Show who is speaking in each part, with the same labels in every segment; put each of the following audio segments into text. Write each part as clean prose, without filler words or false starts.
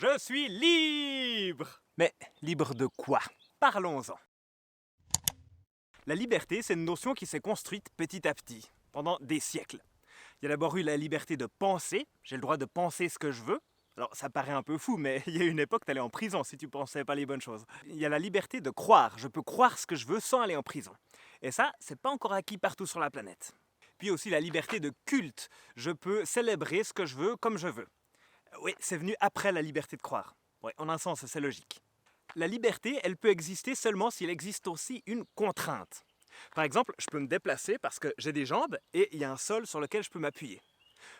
Speaker 1: Je suis libre! Mais libre de quoi? Parlons-en. La liberté, c'est une notion qui s'est construite petit à petit, pendant des siècles. Il y a d'abord eu la liberté de penser, j'ai le droit de penser ce que je veux. Alors ça paraît un peu fou, mais il y a une époque, t'allais en prison si tu pensais pas les bonnes choses. Il y a la liberté de croire, je peux croire ce que je veux sans aller en prison. Et ça, c'est pas encore acquis partout sur la planète. Puis aussi la liberté de culte, je peux célébrer ce que je veux comme je veux. Oui, c'est venu après la liberté de croire. Oui, en un sens, c'est logique. La liberté, elle peut exister seulement s'il existe aussi une contrainte. Par exemple, je peux me déplacer parce que j'ai des jambes et il y a un sol sur lequel je peux m'appuyer.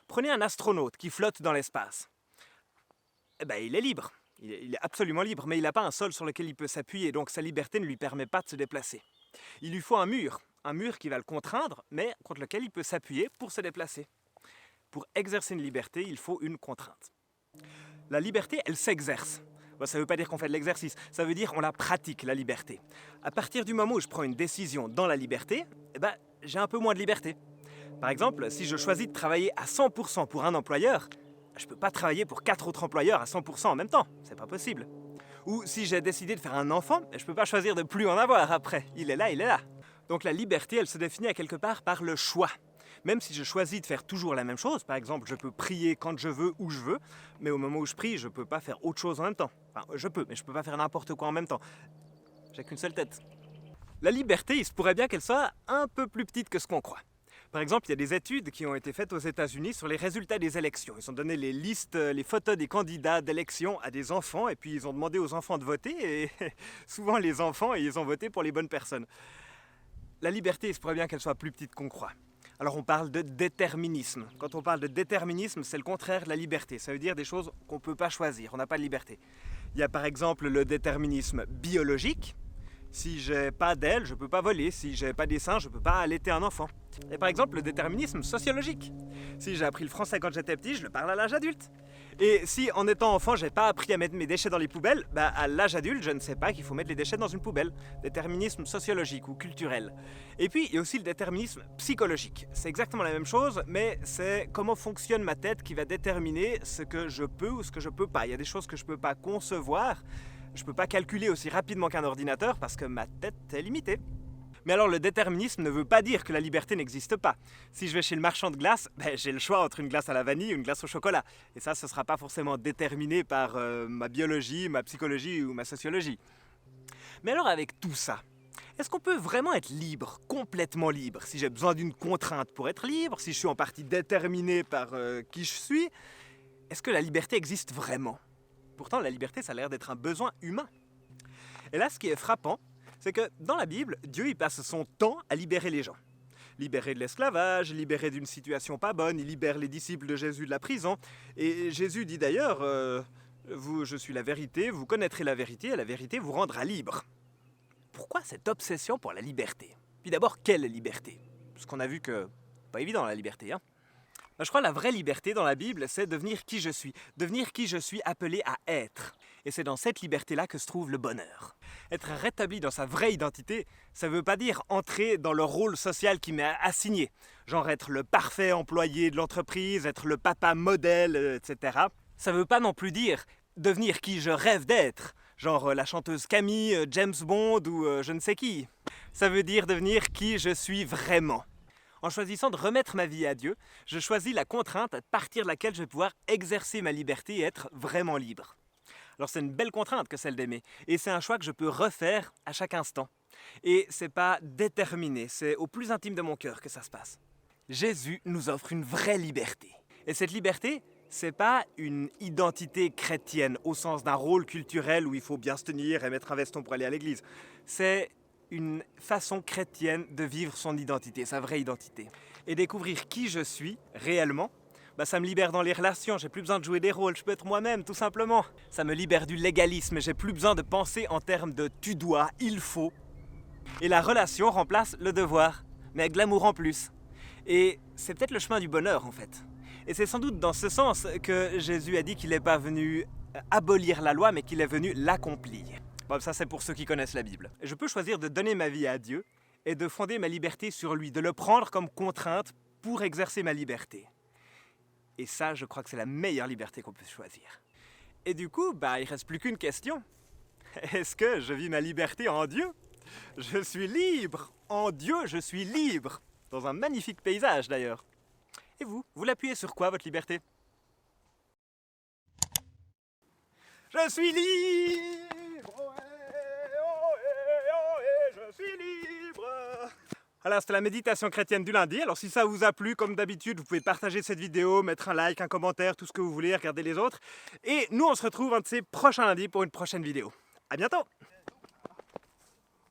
Speaker 1: Prenez un astronaute qui flotte dans l'espace. Eh ben, il est libre. Il est absolument libre, mais il n'a pas un sol sur lequel il peut s'appuyer, donc sa liberté ne lui permet pas de se déplacer. Il lui faut un mur qui va le contraindre, mais contre lequel il peut s'appuyer pour se déplacer. Pour exercer une liberté, il faut une contrainte. La liberté, elle s'exerce. Ça ne veut pas dire qu'on fait de l'exercice, ça veut dire qu'on la pratique, la liberté. À partir du moment où je prends une décision dans la liberté, j'ai un peu moins de liberté. Par exemple, si je choisis de travailler à 100% pour un employeur, je ne peux pas travailler pour 4 autres employeurs à 100% en même temps, c'est pas possible. Ou si j'ai décidé de faire un enfant, je ne peux pas choisir de plus en avoir après, il est là, il est là. Donc la liberté, elle se définit à quelque part par le choix. Même si je choisis de faire toujours la même chose, par exemple, je peux prier quand je veux, où je veux, mais au moment où je prie, je ne peux pas faire autre chose en même temps. Enfin, je peux, mais je ne peux pas faire n'importe quoi en même temps. J'ai qu'une seule tête. La liberté, il se pourrait bien qu'elle soit un peu plus petite que ce qu'on croit. Par exemple, il y a des études qui ont été faites aux États-Unis sur les résultats des élections. Ils ont donné les listes, les photos des candidats d'élection à des enfants, et puis ils ont demandé aux enfants de voter, et souvent les enfants, ils ont voté pour les bonnes personnes. La liberté, il se pourrait bien qu'elle soit plus petite qu'on croit. Alors on parle de déterminisme. Quand on parle de déterminisme, c'est le contraire de la liberté. Ça veut dire des choses qu'on ne peut pas choisir, on n'a pas de liberté. Il y a par exemple le déterminisme biologique. Si j'ai pas d'aile, je peux pas voler. Si j'ai pas des seins, je peux pas allaiter un enfant. Et par exemple, le déterminisme sociologique. Si j'ai appris le français quand j'étais petit, je le parle à l'âge adulte. Et si en étant enfant, j'ai pas appris à mettre mes déchets dans les poubelles, à l'âge adulte, je ne sais pas qu'il faut mettre les déchets dans une poubelle. Déterminisme sociologique ou culturel. Et puis, il y a aussi le déterminisme psychologique. C'est exactement la même chose, mais c'est comment fonctionne ma tête qui va déterminer ce que je peux ou ce que je peux pas. Il y a des choses que je peux pas concevoir. Je ne peux pas calculer aussi rapidement qu'un ordinateur parce que ma tête est limitée. Mais alors le déterminisme ne veut pas dire que la liberté n'existe pas. Si je vais chez le marchand de glace, j'ai le choix entre une glace à la vanille ou une glace au chocolat. Et ça, ce ne sera pas forcément déterminé par ma biologie, ma psychologie ou ma sociologie. Mais alors avec tout ça, est-ce qu'on peut vraiment être libre, complètement libre? Si j'ai besoin d'une contrainte pour être libre, si je suis en partie déterminé par qui je suis, est-ce que la liberté existe vraiment? Pourtant, la liberté, ça a l'air d'être un besoin humain. Et là, ce qui est frappant, c'est que dans la Bible, Dieu il passe son temps à libérer les gens. Libérer de l'esclavage, libérer d'une situation pas bonne, il libère les disciples de Jésus de la prison. Et Jésus dit d'ailleurs, je suis la vérité, vous connaîtrez la vérité, et la vérité vous rendra libre. Pourquoi cette obsession pour la liberté? Puis d'abord, quelle liberté? Parce qu'on a vu que, pas évident la liberté, hein. Je crois que la vraie liberté dans la Bible, c'est devenir qui je suis appelé à être. Et c'est dans cette liberté-là que se trouve le bonheur. Être rétabli dans sa vraie identité, ça ne veut pas dire entrer dans le rôle social qui m'est assigné. Genre être le parfait employé de l'entreprise, être le papa modèle, etc. Ça ne veut pas non plus dire devenir qui je rêve d'être. Genre la chanteuse Camille, James Bond ou je ne sais qui. Ça veut dire devenir qui je suis vraiment. En choisissant de remettre ma vie à Dieu, je choisis la contrainte à partir de laquelle je vais pouvoir exercer ma liberté et être vraiment libre. Alors c'est une belle contrainte que celle d'aimer, et c'est un choix que je peux refaire à chaque instant. Et c'est pas déterminé, c'est au plus intime de mon cœur que ça se passe. Jésus nous offre une vraie liberté. Et cette liberté, c'est pas une identité chrétienne au sens d'un rôle culturel où il faut bien se tenir et mettre un veston pour aller à l'église. C'est une façon chrétienne de vivre son identité, sa vraie identité. Et découvrir qui je suis réellement, ça me libère dans les relations, j'ai plus besoin de jouer des rôles, je peux être moi-même, tout simplement. Ça me libère du légalisme, j'ai plus besoin de penser en termes de tu dois, il faut. Et la relation remplace le devoir, mais avec l'amour en plus. Et c'est peut-être le chemin du bonheur en fait. Et c'est sans doute dans ce sens que Jésus a dit qu'il n'est pas venu abolir la loi, mais qu'il est venu l'accomplir. Bon, ça c'est pour ceux qui connaissent la Bible. Je peux choisir de donner ma vie à Dieu et de fonder ma liberté sur lui, de le prendre comme contrainte pour exercer ma liberté. Et ça, je crois que c'est la meilleure liberté qu'on peut choisir. Et du coup, il reste plus qu'une question. Est-ce que je vis ma liberté en Dieu? Je suis libre! En Dieu, je suis libre! Dans un magnifique paysage d'ailleurs. Et vous l'appuyez sur quoi, votre liberté? Je suis libre! Je suis libre! Alors, c'était la méditation chrétienne du lundi. Alors, si ça vous a plu, comme d'habitude, vous pouvez partager cette vidéo, mettre un like, un commentaire, tout ce que vous voulez, regarder les autres. Et nous, on se retrouve un de ces prochains lundis pour une prochaine vidéo. À bientôt!